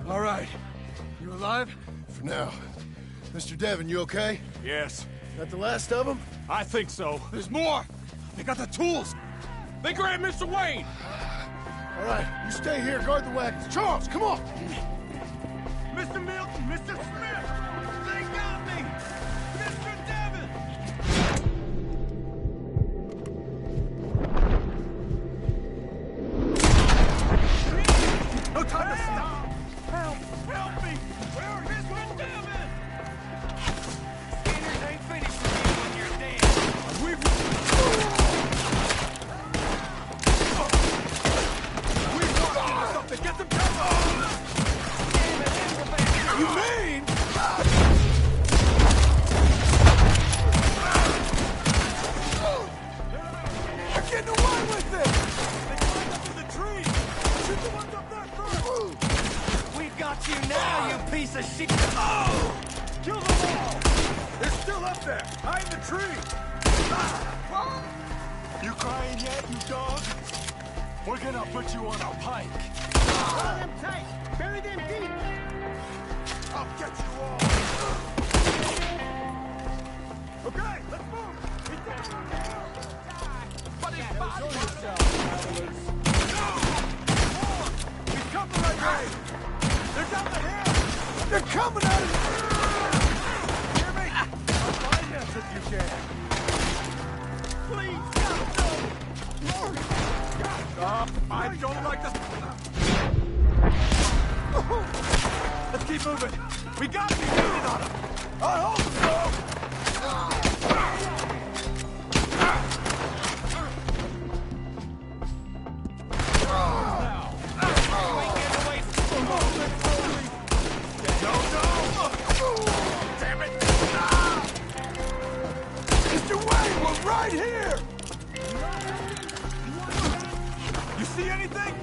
All right. You alive? For now. Mr. Devon, you okay? Yes. That the last of them? I think so. There's more! They got the tools! They grabbed Mr. Wayne! All right, you stay here, guard the wagons. Charles, come on! Mr. Milton, Mr. Smith! They got me! Mr. Devon! No time to stop! Help! Help me! Where is Mr. Devon? Skinners ain't finished with you when you're dead. We've lost something! Get them cover! Damn it, shit! Oh! Kill them all! They're still up there! Hide in the tree! Ah! You crying yet, you dog? We're gonna put you on a pike. Hold them tight! Bury them deep! I'll get you all! Okay, let's move! He's down! But he's fine! Show yourself, travelers! He's coming right way! They're down the hill! They're coming out of the... Hear me? I'll find us if you can. Please, no! Stop! I don't like this... Let's keep moving! We got to be moving on him! I hope so! Damn it! Mr. Wayne, we're right here! You see anything?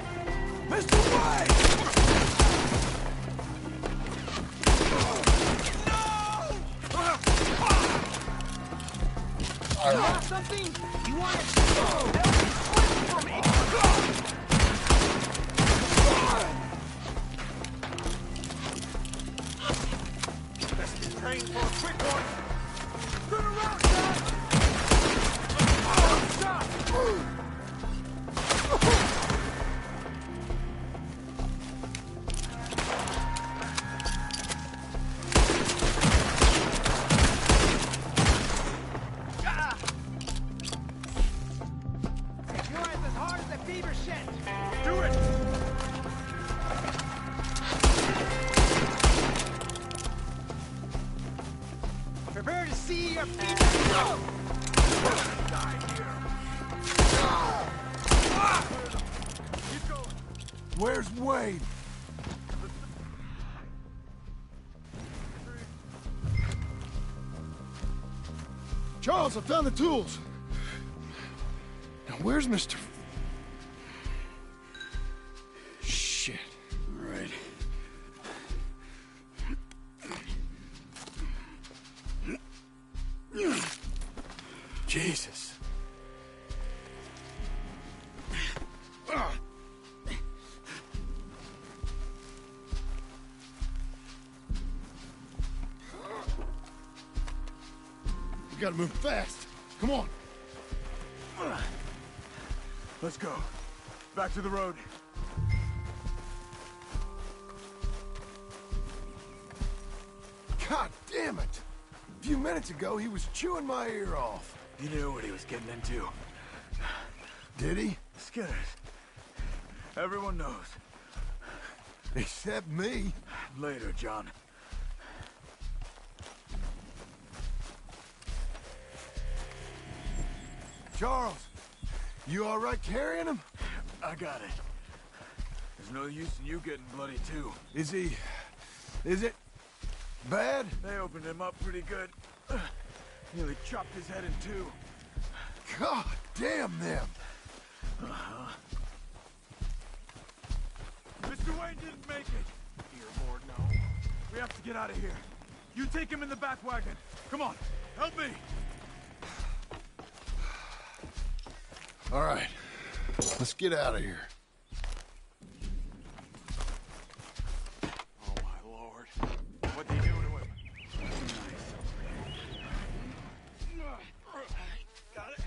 Mr. Wayne! You want something? You want it? They'll be slipping from me! Let's get trained for a quick one! Turn around, John! Stop! Do it! Prepare to see your fever. Die here. Keep going. Where's Wade? Charles, I found the tools. Now, where's Mr. Shit. All right. Jesus. We gotta move fast. Come on. Let's go. Back to the road. God damn it! A few minutes ago, he was chewing my ear off. He knew what he was getting into. Did he? Skinners. Everyone knows. Except me. Later, John. Charles, you all right carrying him? I got it. There's no use in you getting bloody, too. Is it bad? They opened him up pretty good. Nearly chopped his head in two. God damn them. Uh-huh. Mr. Wayne didn't make it. Earboard, no. We have to get out of here. You take him in the back wagon. Come on, help me. All right, let's get out of here. Oh, my Lord. What'd they do to him? Got it.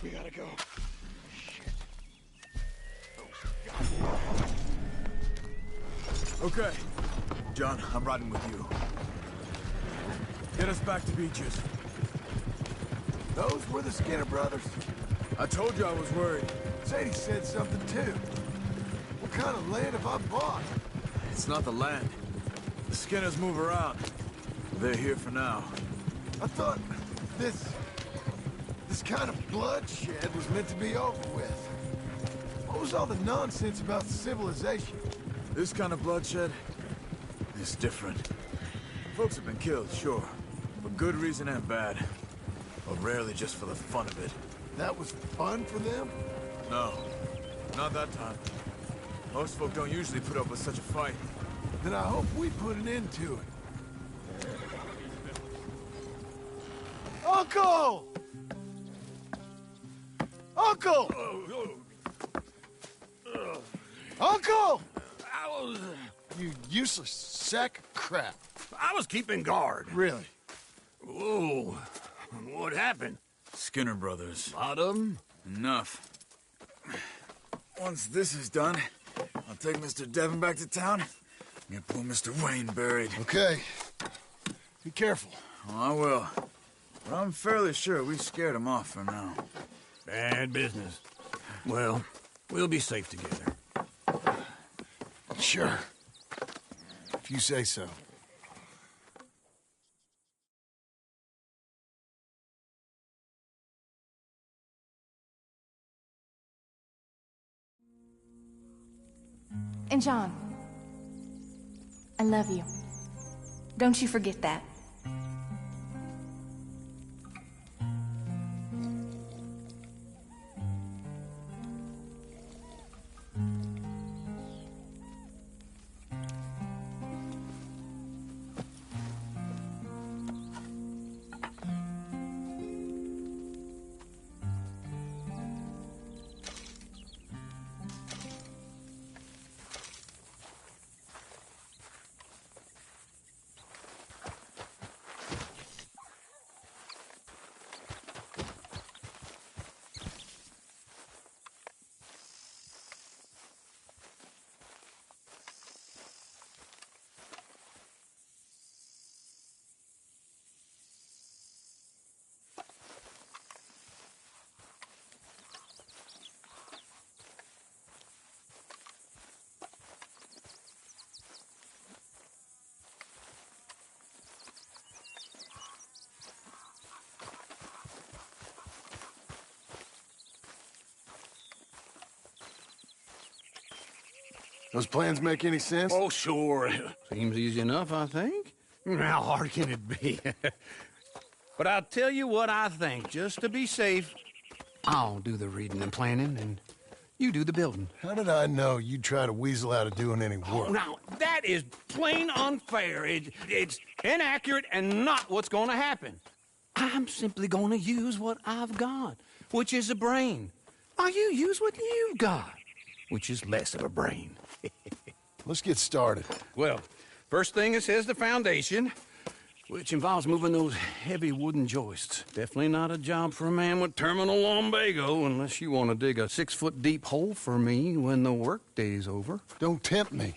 We gotta go. Shit. Okay. John, I'm riding with you. Get us back to Beaches. Those were the Skinner brothers? I told you I was worried. Sadie said something too. What kind of land have I bought? It's not the land. The Skinners move around. They're here for now. I thought this kind of bloodshed was meant to be over with. What was all the nonsense about civilization? This kind of bloodshed is different. Folks have been killed, sure. For good reason and bad. But rarely just for the fun of it. That was fun for them? No, not that time. Most folk don't usually put up with such a fight. Then I hope we put an end to it. Uncle! Uncle! Uncle! You useless sack of crap. I was keeping guard. Really? Whoa. What happened? Skinner brothers. A lot of them? Enough. Once this is done, I'll take Mr. Devon back to town and get poor Mr. Wayne buried. Okay. Be careful. Oh, I will. But I'm fairly sure we scared him off for now. Bad business. Well, we'll be safe together. Sure. If you say so. And John, I love you. Don't you forget that. Those plans make any sense? Oh, sure. Seems easy enough, I think. How hard can it be? But I'll tell you what I think, just to be safe. I'll do the reading and planning, and you do the building. How did I know you'd try to weasel out of doing any work? Oh, now, that is plain unfair. It's inaccurate and not what's going to happen. I'm simply going to use what I've got, which is a brain. Now, you use what you've got, which is less of a brain. Let's get started. Well, first thing it says the foundation, which involves moving those heavy wooden joists. Definitely not a job for a man with terminal lumbago, unless you want to dig a 6-foot deep hole for me when the workday's over. Don't tempt me.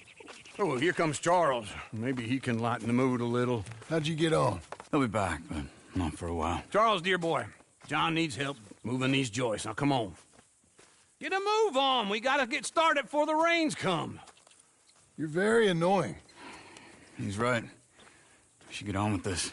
Oh, here comes Charles. Maybe he can lighten the mood a little. How'd you get on? He'll be back, but not for a while. Charles, dear boy, John needs help moving these joists. Now, come on. Get a move on. We gotta get started before the rains come. You're very annoying. He's right. We should get on with this.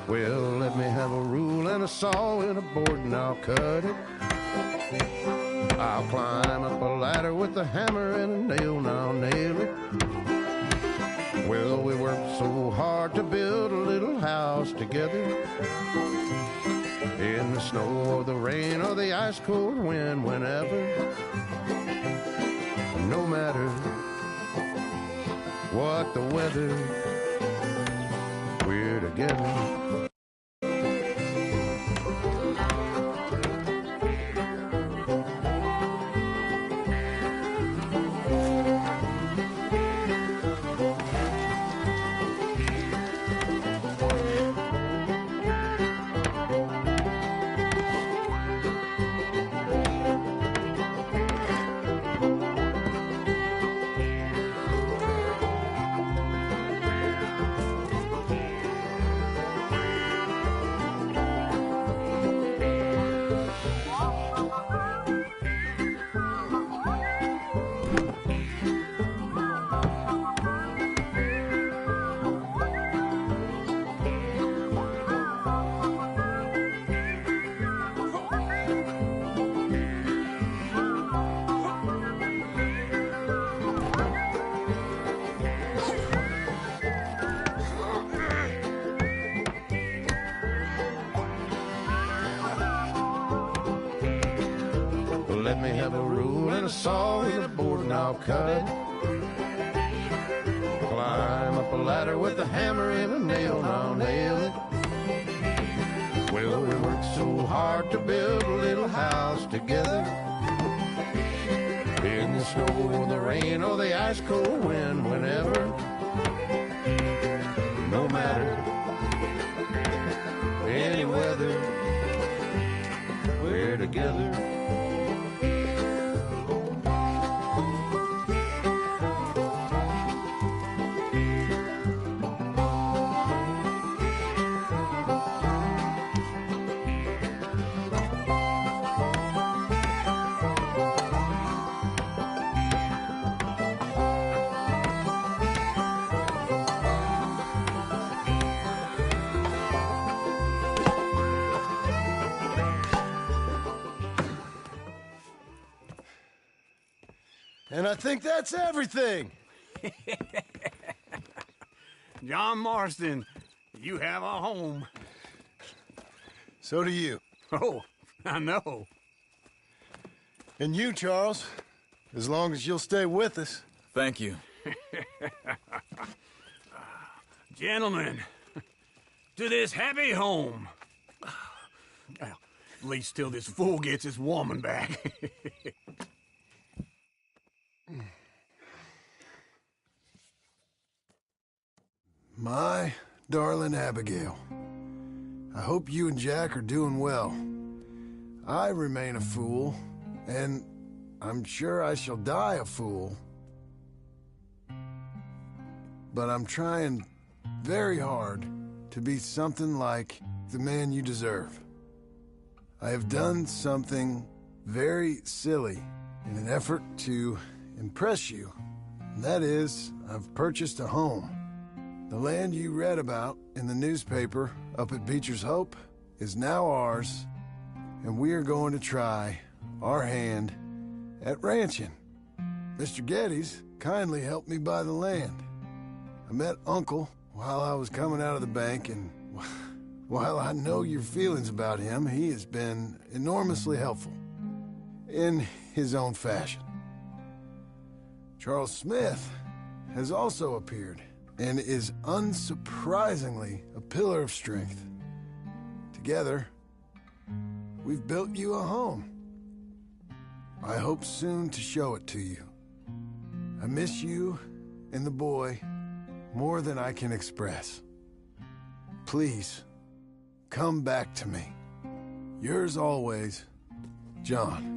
Well, let me have a rule and a saw and a board and I'll cut it. I'll climb up a ladder with a hammer and a nail and I'll nail it. Well, we worked so hard to build a little house together. In the snow or the rain or the ice cold wind, whenever. No matter what the weather, we're together. together. Let me have a rule and a saw and a board and I'll cut it. Climb up a ladder with a hammer and a nail and I'll nail it. Well, we worked so hard to build a little house together. In the snow or the rain or the ice cold wind, whenever. No matter any weather, we're together. And I think that's everything. John Marston, you have a home. So do you. Oh, I know. And you, Charles, as long as you'll stay with us. Thank you. Gentlemen, to this happy home. Well, at least till this fool gets his woman back. My darling Abigail, I hope you and Jack are doing well. I remain a fool, and I'm sure I shall die a fool. But I'm trying very hard to be something like the man you deserve. I have done something very silly in an effort to impress you. And that is, I've purchased a home. The land you read about in the newspaper up at Beecher's Hope is now ours, and we are going to try our hand at ranching. Mr. Geddes kindly helped me buy the land. I met Uncle while I was coming out of the bank, and while I know your feelings about him, he has been enormously helpful in his own fashion. Charles Smith has also appeared and is unsurprisingly a pillar of strength. Together, we've built you a home. I hope soon to show it to you. I miss you and the boy more than I can express. Please, come back to me. Yours always, John.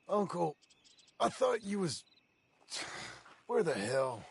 Uncle, I thought you was... Where the hell?